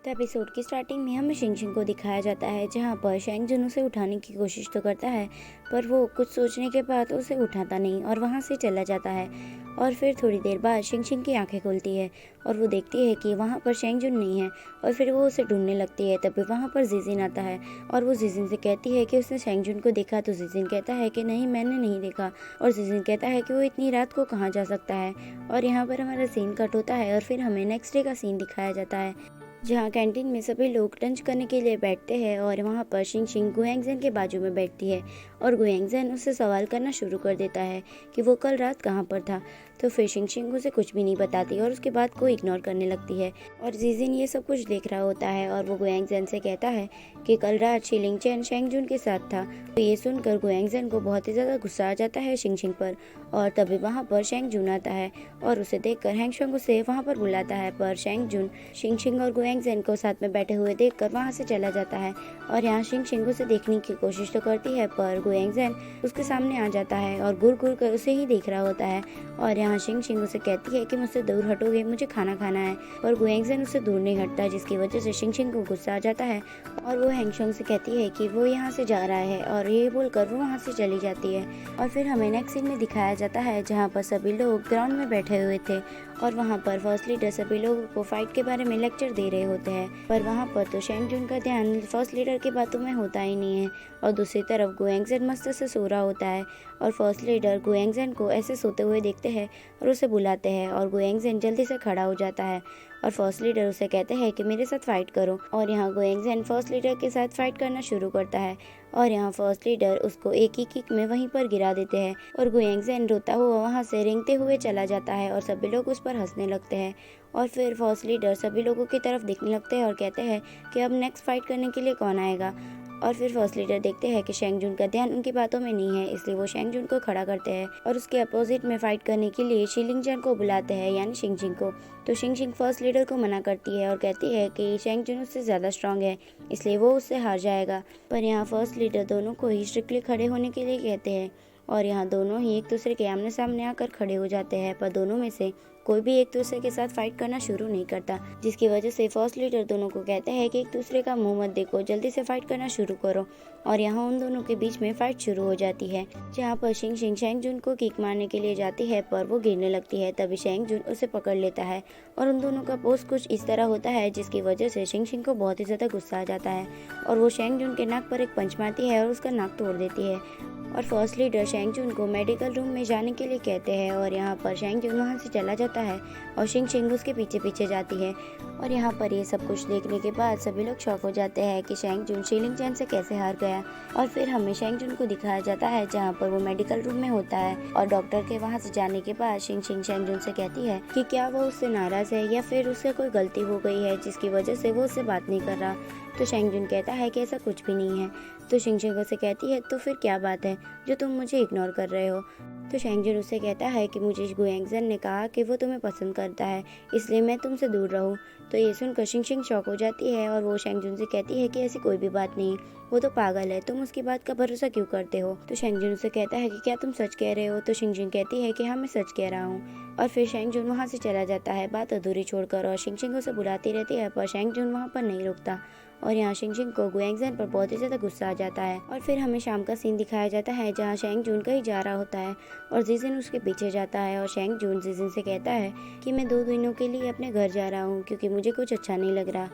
तो एपिसोड की स्टार्टिंग में हमें शिंगशिंग को दिखाया जाता है, जहाँ पर शेंग जुन उसे उठाने की कोशिश तो करता है, पर वो कुछ सोचने के बाद उसे उठाता नहीं और वहाँ से चला जाता है। और फिर थोड़ी देर बाद शिंगशिंग की आंखें खुलती है और वो देखती है कि वहाँ पर शेंग जुन नहीं है। और फिर वो उसे ढूंढने लगती है। तभी वहाँ पर जीजिन आता है और वो जीजिन से कहती है कि उसने शेंग जुन को देखा। तो जीजिन कहता है कि नहीं, मैंने नहीं देखा। और जीजिन कहता है कि वो इतनी रात को कहाँ जा सकता है। और यहाँ पर हमारा सीन कट होता है और फिर हमें नेक्स्ट डे का सीन दिखाया जाता है, जहाँ कैंटीन में सभी लोग लंच करने के लिए बैठते हैं। और वहाँ पर शिंगशिंग गुयांगजेन के बाजू में बैठती है और गुयांगजेन उससे सवाल करना शुरू कर देता है कि वो कल रात कहाँ पर था। तो फिर शिंगशिंग उसे कुछ भी नहीं बताती और उसके बाद को इग्नोर करने लगती है। और जीजिन ये सब कुछ देख रहा होता है और वो गुयांगजेन से कहता है कि कल रात शिलिंगचैन शेंग जुन के साथ था। तो ये सुनकर गुयांगजेन को बहुत ही ज़्यादा गुस्सा आ जाता है शिंगशिंग पर। और तभी वहाँ पर शेंग जुन आता है और उसे देखकर हैंगशंग उसे वहाँ पर बुलाता है, पर शेंग जुन शिंगशिंग और गुयांगजेन को साथ में बैठे हुए देखकर वहाँ से चला जाता है। और यहाँ शिंगशिंग उसे देखने की कोशिश तो करती है, पर गुयांगजेन उसके सामने आ जाता है और घूर घूर कर उसे ही देख रहा होता है। और यहाँ शिंगशिंग उसे कहती है कि मुझसे दूर हटोगे, मुझे खाना खाना है। पर गुयांगजेन उससे दूर नहीं हटता, जिसकी वजह से शिंगशिंग को गुस्सा आ जाता है और वो हैंगशंग से कहती है कि वो यहाँ से जा रहा है। और ये बोलकर वो वहाँ से चली जाती है। और फिर हमें नेक्स्ट सीन में दिखाया जाता है, जहाँ पर सभी लोग ग्राउंड में बैठे हुए थे और वहाँ पर फर्स्ट लीडर सभी लोगों को फाइट के बारे में लेक्चर दे रहे होते हैं। पर वहाँ पर तो शेंग जुन का ध्यान फर्स्ट लीडर की बातों में होता ही नहीं है। और दूसरी तरफ गुयांगजेन मस्त से सो रहा होता है और फर्स्ट लीडर गुयांगजेन को ऐसे सोते हुए देखते हैं और उसे बुलाते हैं। और गुयांगजेन जल्दी से खड़ा हो जाता है और फर्स्ट लीडर उसे कहते हैं कि मेरे साथ फाइट करो। और यहाँ गुयांगजेन फर्स्ट लीडर के साथ फाइट करना शुरू करता है और यहाँ फर्स्ट लीडर उसको एक ही किक में वहीं पर गिरा देते हैं और गुयांगजेन रोता हुआ वहाँ से रेंगते हुए चला जाता है और सभी लोग उस पर हंसने लगते हैं। और फिर फर्स्ट लीडर सभी लोगों की तरफ देखने लगते हैं और कहते हैं कि अब नेक्स्ट फाइट करने के लिए कौन आएगा। और फिर फर्स्ट लीडर देखते हैं कि शेंग जुन का ध्यान उनकी बातों में नहीं है, इसलिए वो शेंग जुन को खड़ा करते हैं और उसके अपोजिट में फाइट करने के लिए शिलिंगचैन को बुलाते हैं, यानी शिंगशिंग को। तो शिंगशिंग फर्स्ट लीडर को मना करती है और कहती है कि शेंग जुन उससे ज़्यादा स्ट्रांग है, इसलिए वो उससे हार जाएगा। पर यहाँ फर्स्ट लीडर दोनों को ही स्ट्रिक्टली खड़े होने के लिए कहते हैं और यहाँ दोनों ही एक दूसरे के आमने सामने आकर खड़े हो जाते हैं। पर दोनों में से कोई भी एक दूसरे के साथ फाइट करना शुरू नहीं करता, जिसकी वजह से फर्स्ट लीडर दोनों को कहते हैं कि एक दूसरे का मुंह मत देखो, जल्दी से फाइट करना शुरू करो। और यहाँ उन दोनों के बीच में फाइट शुरू हो जाती है, जहाँ पर शिंगशिंग शेंग जुन को किक मारने के लिए जाती है, पर वो गिरने लगती है। तभी शेंग जुन उसे पकड़ लेता है और उन दोनों का पोज कुछ इस तरह होता है, जिसकी वजह से शिंगशिंग को बहुत ही ज़्यादा गुस्सा आ जाता है और वो शेंग जुन के नाक पर एक पंच मारती है और उसका नाक तोड़ देती है। और फर्स्ट लीडर शेंग जुन को मेडिकल रूम में जाने के लिए कहते हैं और यहाँ पर शेंग जुन वहाँ से चला जाता है और शिंगशिंग उसके पीछे पीछे जाती है। और यहाँ पर ये सब कुछ देखने के बाद सभी लोग शॉक हो जाते हैं कि शेंग जुन शिलिंगचैन से कैसे हार गया। और फिर हमें शेंग जुन को दिखाया जाता है, जहाँ पर वो मेडिकल रूम में होता है और डॉक्टर के वहाँ से जाने के बाद शिंगशिंग शेंग जुन से कहती है कि क्या वो उससे नाराज़ है या फिर उससे कोई गलती हो गई है जिसकी वजह से वो उससे बात नहीं कर रहा। तो शेंग जुन कहता है कि ऐसा कुछ भी नहीं है। तो शिंगशिंग उसे कहती है तो फिर क्या बात है जो तुम मुझे इग्नोर कर रहे हो। तो शेंग जुन उससे कहता है कि मुझे गुयांगजेन ने कहा कि वो तुम्हें पसंद करता है, इसलिए मैं तुमसे दूर रहूं। तो ये सुनकर शिंगशिंग शॉक हो जाती है और वो शेंग जुन से कहती है कि ऐसी कोई भी बात नहीं, वो तो पागल है, तुम उसकी बात का भरोसा क्यों करते हो। तो शेंग जुन उसे कहता है कि क्या तुम सच कह रहे हो। तो शिंगशिंग कहती है कि हाँ, मैं सच कह रहा हूँ। और फिर शेंग जुन वहाँ से चला जाता है बात अधूरी छोड़कर और शिंगशिंग उसे बुलाती रहती है, पर शेंग जुन वहाँ पर नहीं रुकता। और यहाँ शिंगशिंग को गुयांगजेन पर बहुत ही ज़्यादा गुस्सा आ जाता है। और फिर हमें शाम का सीन दिखाया जाता है, जहाँ शेंग जुन कहीं जा रहा होता है और जीजिन उसके पीछे जाता है और शेंग जुन जीजिन से कहता है कि मैं 2 दिनों के लिए अपने घर जा रहा हूँ क्योंकि मुझे कुछ अच्छा नहीं लग रहा।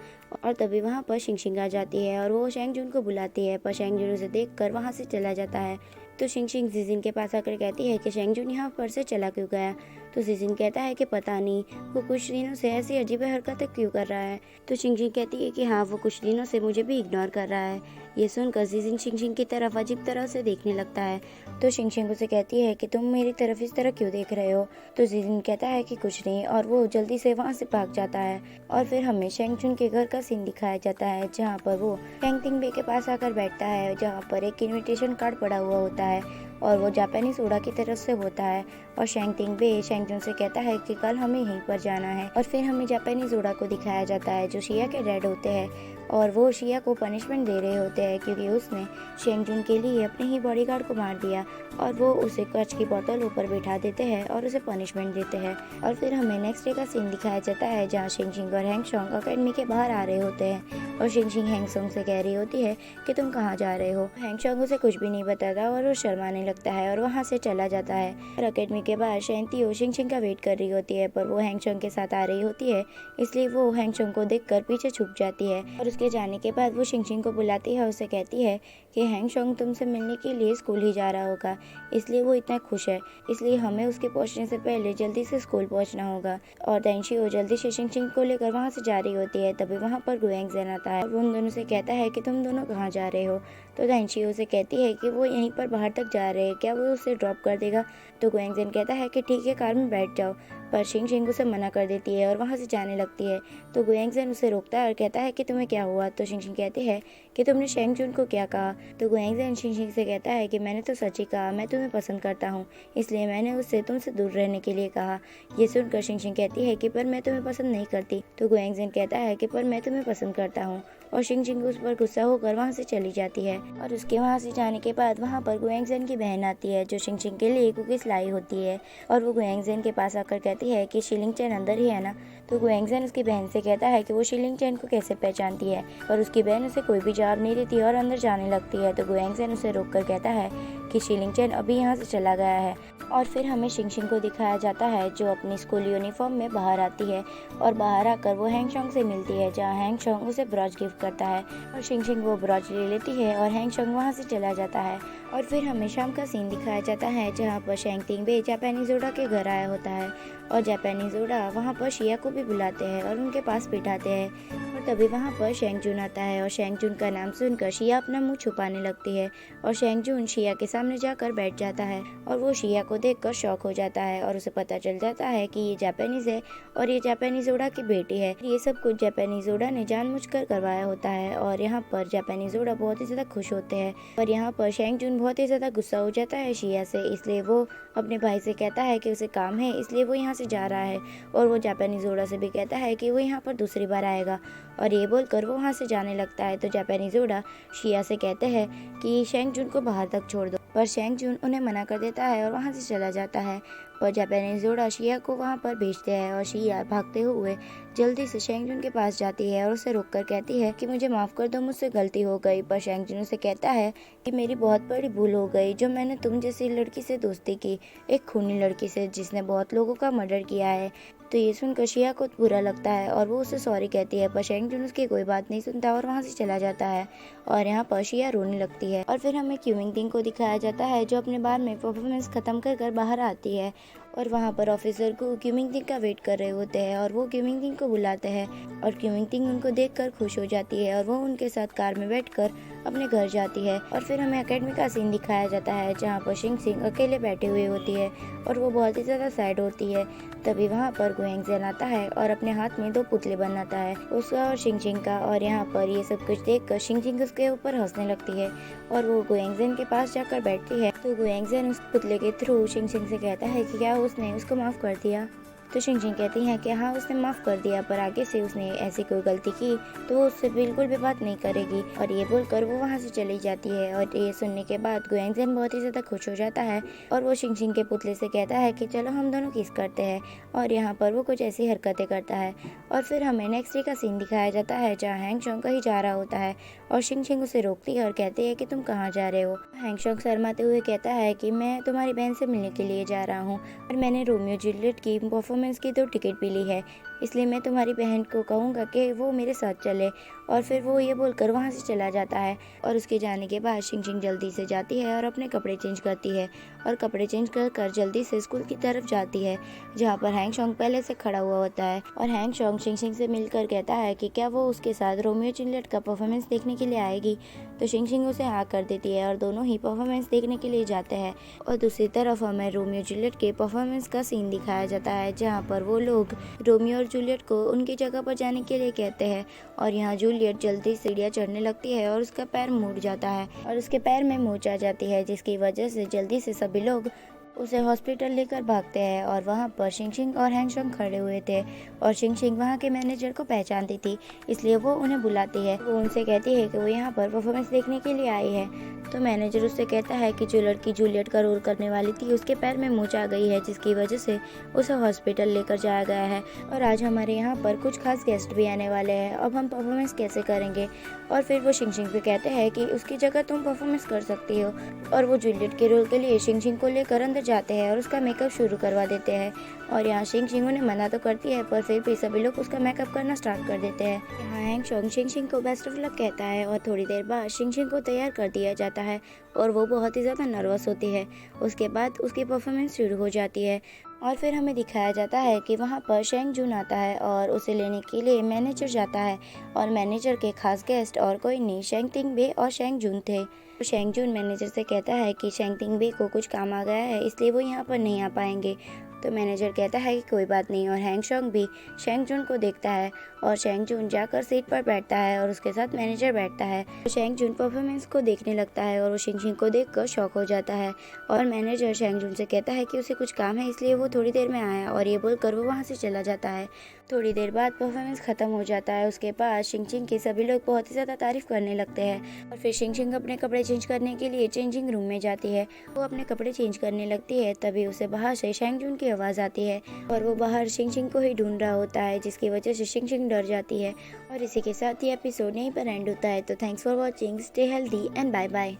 और तभी वहाँ पर शिंगशिंग आ जाती है और वो शेंग जुन को बुलाती है, पर शेंग जुन उसे देख कर वहाँ से चला जाता है। तो शिंगशिंग जीजिन के पास आकर कहती है कि शेंग जुन यहाँ पर से चला क्यों गया। तो जीजिन कहता है कि पता नहीं, वो कुछ दिनों से ऐसी अजीब हरकतें क्यों कर रहा है। तो शिंगशिंग कहती है कि हाँ, वो कुछ दिनों से मुझे भी इग्नोर कर रहा है। ये सुनकर जीजिन शिंगशिंग की तरफ अजीब तरह से देखने लगता है। तो शिंगशिंग उसे कहती है कि तुम मेरी तरफ इस तरह क्यों देख रहे हो। तो जीजिन कहता है कि कुछ नहीं और वो जल्दी से वहाँ से भाग जाता है। और फिर हमें शेंग जुन के घर का सीन दिखाया जाता है, जहाँ पर वो टेंग तिंग बे के पास आकर बैठता है, जहाँ पर एक इनविटेशन कार्ड पड़ा हुआ होता है और वो जापानी सोडा की तरफ से होता है। और शेंग तिंग बे शेंग जुन से कहता है कि कल हमें यहीं पर जाना है। और फिर हमें जापानी सोडा को दिखाया जाता है, जो शिया के डैड होते हैं। और वो शिया को पनिशमेंट दे रहे होते हैं क्योंकि उसने शेंगजुन के लिए अपने ही बॉडीगार्ड को मार दिया और वो उसे कांच की बोतलों पर बिठा देते हैं और उसे पनिशमेंट देते हैं। और फिर हमें नेक्स्ट डे का सीन दिखाया जाता है जहाँ शिंगशिंग और हैंगशॉन्ग अकेडमी के बाहर आ रहे होते हैं और शिंगशिंग हैंगसोंग से कह रही होती है कि तुम कहाँ जा रहे हो। हैंगशॉन्ग उसे कुछ भी नहीं बताता और वो शर्माने लगता है और वहाँ से चला जाता है। और अकेडमी के बाहर शैंतियो शिंगशिंग का वेट कर रही होती है पर वो हैंगशॉन्ग के साथ आ रही होती है, इसलिए वो हैंगशॉन्ग को देखकर पीछे छुप जाती है। और उसके जाने के बाद वो शिंगशिंग को बुलाती है, उसे कहती है कि हैंगशॉन्ग तुमसे मिलने के लिए स्कूल ही जा रहा होगा, इसलिए वो इतना खुश है, इसलिए हमें उसके पहुंचने से पहले जल्दी से स्कूल पहुंचना होगा। और देंशियो जल्दी से शिंगशिंग को लेकर वहां से जा रही होती है। तभी वहां पर गुएंगजेन आता है और वो उन दोनों से कहता है कि तुम दोनों कहाँ जा रहे हो। तो देंशियो से कहती है कि वो यहीं पर बाहर तक जा रहे हैं, क्या वो उसे ड्रॉप कर देगा। तो गुएंगजेन कहता है कि ठीक है, कार में बैठ जाओ, पर शिंगशिंग उसे मना कर देती है और वहाँ से जाने लगती है। तो गुएंगजेन उसे रोकता है और कहता है कि तुम्हें क्या हुआ। तो शिंगशिंग कहती है कि तुमने शेंगजुन को क्या कहा। तो गुएंगजेन शिंगशिंग से कहता है कि मैंने तो सच ही कहा, मैं तुम्हें पसंद करता हूँ, इसलिए मैंने उससे तुमसे दूर रहने के लिए कहा। ये सुनकर शिंगशिंग कहती है कि पर मैं तुम्हें पसंद नहीं करती। तो गुएंगजेन कहता है कि पर मैं तुम्हें पसंद करता हूँ और शिंगशिंग उस पर गुस्सा होकर वहाँ से चली जाती है। और उसके वहाँ से जाने के बाद वहाँ पर गुएंगजेन की बहन आती है जो शिंगशिंग के लिए कुकीज लाई होती है और वो गुएंगजेन के पास आकर कहती है कि शिलिंगचैन अंदर ही है ना। तो गुएंगजेन उसकी बहन से कहता है कि वो शिलिंगचैन को कैसे पहचानती है, पर उसकी बहन उसे कोई भी जवाब नहीं देती और अंदर जाने लगती है। तो गुएंगजेन उसे रोककर कहता है कि शिलिंगचैन अभी यहाँ से चला गया है। और फिर हमें शिंगशिंग को दिखाया जाता है जो अपनी स्कूल यूनिफॉर्म में बाहर आती है और बाहर आकर वो हैंगशॉन्ग से मिलती है, जहाँ हैंगशॉन्ग उसे ब्रॉच गिफ्ट करता है और शिंगशिंग वो ब्रॉच ले लेती है और हैंगशॉन्ग वहाँ से चला जाता है। और फिर हमें शाम का सीन दिखाया जाता है जहाँ पर शेंगतिंगबे जापानीज ओडा के घर आया होता है और जापानीज ओडा वहाँ पर शिया को भी बुलाते हैं और उनके पास बिठाते हैं। और तभी वहाँ पर शेंगजुन आता है और शेंगजुन का नाम सुनकर शिया अपना मुंह छुपाने लगती है और शेंगजुन शिया के सामने जाकर बैठ जाता है और वो शिया को देखकर शॉक हो जाता है और उसे पता चल जाता है कि ये जापानीज है और ये जापानीज ओडा की बेटी है। ये सब कुछ जापानीज ओडा ने जानबूझकर करवाया होता है और यहाँ पर जापानीज ओडा बहुत ही ज्यादा खुश होते हैं। और यहाँ पर शेंगजुन बहुत ही ज्यादा गुस्सा हो जाता है शिया से, इसलिए वो अपने भाई से कहता है कि उसे काम है, इसलिए वो यहाँ से जा रहा है। और वो जापानीज ओडा से भी कहता है कि वो यहाँ पर दूसरी बार आएगा और ये बोलकर वो वहाँ से जाने लगता है। तो जापानीज ओडा शिया से कहते हैं कि शेंगजुन को बाहर तक छोड़ दो, पर शेंगजुन उन्हें मना कर देता है और वहाँ से चला जाता है। और जापानीज ओडा शिया को वहाँ पर भेजते हैं और शिया भागते हुए जल्दी से शेंगजुन के पास जाती है और उसे रोककर कहती है कि मुझे माफ़ कर दो, मुझसे गलती हो गई। पर शेंगजुन उसे कहता है कि मेरी बहुत बड़ी भूल हो गई जो मैंने तुम जैसी लड़की से दोस्ती की, एक खूनी लड़की से जिसने बहुत लोगों का मर्डर किया है। तो ये सुनकर शिया को बुरा लगता है और वो उसे सॉरी कहती है, पर शेंगजुन उसकी कोई बात नहीं सुनता और वहाँ से चला जाता है। और यहाँ पर शिया रोने लगती है। और फिर हमें क्यूमिंगटिंग को दिखाया जाता है जो अपने बार में परफॉर्मेंस खत्म कर बाहर आती है और वहाँ पर ऑफिसर को क्यूमिंगटिंग का वेट कर रहे होते हैं और वो क्यूमिंगटिंग को बुलाते हैं और क्यूमिंगटिंग उनको देखकर खुश हो जाती है और वो उनके साथ कार में बैठकर अपने घर जाती है। और फिर हमें एकेडमी का सीन दिखाया जाता है जहाँ पर शिंगशिंग अकेले बैठी हुई होती है और वो बहुत ही ज़्यादा सैड होती है। तभी वहाँ पर गुएंगजेन आता है और अपने हाथ में 2 पुतले बनाता है, उसका और शिंगशिंग का। और यहाँ पर ये सब कुछ देखकर शिंगशिंग उसके ऊपर हंसने लगती है और वो गुएंगजेन के पास जाकर बैठती है। तो गुएंगजेन उस पुतले के थ्रू शिंगशिंग से कहता है कि क्या उसने उसको माफ़ कर दिया। तो शिंगशिंग कहती है कि हाँ, उसने माफ़ कर दिया, पर आगे से उसने ऐसी कोई गलती की तो वो उससे बिल्कुल भी बात नहीं करेगी। और ये बोलकर वो वहाँ से चली जाती है। और ये सुनने के बाद गुएंगजेन बहुत ही ज़्यादा खुश हो जाता है और वो शिंगशिंग के पुतले से कहता है कि चलो हम दोनों किस करते हैं। और यहाँ पर वो कुछ ऐसी हरकतें करता है। और फिर हमें नेक्स्ट डे का सीन दिखाया जाता है जहाँ हैंगशॉन्ग कहीं जा रहा होता है और शिंगशिंग उसे रोकती है और कहती है कि तुम कहाँ जा रहे हो। हैंगशॉन्ग शर्माते हुए कहता है कि मैं तुम्हारी बहन से मिलने के लिए जा रहा हूँ और मैंने रोमियो जूलियट की परफॉर्मेंस की 2 टिकट भी ली है, इसलिए मैं तुम्हारी बहन को कहूँगा कि वो मेरे साथ चले। और फिर वो ये बोलकर वहाँ से चला जाता है। और उसके जाने के बाद शिंगशिंग जल्दी से जाती है और अपने कपड़े चेंज करती है और कपड़े चेंज कर जल्दी से स्कूल की तरफ जाती है जहाँ पर हैंगशॉन्ग पहले से खड़ा हुआ होता है। और हैंगशॉन्ग शिंगशिंग से मिलकर कहता है कि क्या वो उसके साथ रोमियो जूलियट का परफॉर्मेंस देखने के लिए आएगी। तो शिंगशिंग उसे हाँ कर देती है और दोनों ही परफॉर्मेंस देखने के लिए जाते हैं। और दूसरी तरफ हमें रोमियो जूलियट के परफॉर्मेंस का सीन दिखाया जाता है जहाँ पर वो लोग रोमियो और जूलियट को उनकी जगह पर जाने के लिए कहते हैं और यहाँ जूलियट जल्दी सीढ़ियाँ चढ़ने लगती है और उसका पैर मुड़ जाता है और उसके पैर में मोच आ जाती है, जिसकी वजह से जल्दी से सभी लोग उसे हॉस्पिटल लेकर भागते हैं और वहाँ पर शिंगशिंग और हैंगशोंग खड़े हुए थे और शिंगशिंग वहाँ के मैनेजर को पहचानती थी, इसलिए वो उन्हें बुलाती है। वो उनसे कहती है कि वो यहाँ पर परफॉर्मेंस देखने के लिए आई है। तो मैनेजर उससे कहता है कि जो लड़की जूलियट का रोल करने वाली थी उसके पैर में मोच आ गई है, जिसकी वजह से उसे हॉस्पिटल लेकर जाया गया है और आज हमारे यहाँ पर कुछ खास गेस्ट भी आने वाले हैं। अब हम परफॉर्मेंस कैसे करेंगे? और फिर वो शिंगशिंग पे कहते हैं कि उसकी जगह तुम परफॉर्मेंस कर सकती हो और वो जूलियट के रोल के लिए शिंगशिंग को लेकर अंदर जाते हैं और उसका मेकअप शुरू करवा देते हैं। और यहाँ शिंगशिंग उन्हें मना तो करती है, पर फिर भी सभी लोग उसका मेकअप करना स्टार्ट कर देते हैं। यहाँ हैंगशोंग शिंगशिंग को बेस्ट ऑफ लक कहता है और थोड़ी देर बाद शिंगशिंग को तैयार कर दिया जाता है और वो बहुत ही ज़्यादा नर्वस होती है। उसके बाद उसकी परफॉर्मेंस शुरू हो जाती है और फिर हमें दिखाया जाता है कि वहाँ पर शेंग जून आता है और उसे लेने के लिए मैनेजर जाता है और मैनेजर के खास गेस्ट और कोई नहीं शेंग तिंगबे और शेंग जून थे। तो शेंग जून मैनेजर से कहता है कि शेंग तिंगबे को कुछ काम आ गया है, इसलिए वो यहाँ पर नहीं आ पाएंगे। तो मैनेजर कहता है कि कोई बात नहीं और हैंगशोंग भी शेंग जून को देखता है और शेंग जून जाकर सीट पर बैठता है और उसके साथ मैनेजर बैठता है। तो शेंग जून परफॉर्मेंस को देखने लगता है और वो शिंगशिंग को देखकर शॉक हो जाता है और मैनेजर शेंग जून से कहता है कि उसे कुछ काम है, इसलिए वो थोड़ी देर में आया और ये बोलकर वो वहाँ से चला जाता है। थोड़ी देर बाद परफॉर्मेंस खत्म हो जाता है। उसके बाद शिंगशिंग की सभी लोग बहुत ही ज़्यादा तारीफ करने लगते हैं और फिर शिंगशिंग अपने कपड़े चेंज करने के लिए चेंजिंग रूम में जाती है। वो अपने कपड़े चेंज करने लगती है, तभी उसे बाहर से शेंग जून की आवाज़ आती है और वो बाहर शिंगशिंग को ही ढूंढ रहा होता है, जिसकी वजह से शिंगशिंग डर जाती है। और इसी के साथ ये एपिसोड यहीं पर एंड होता है। तो thanks for watching, stay healthy and bye bye.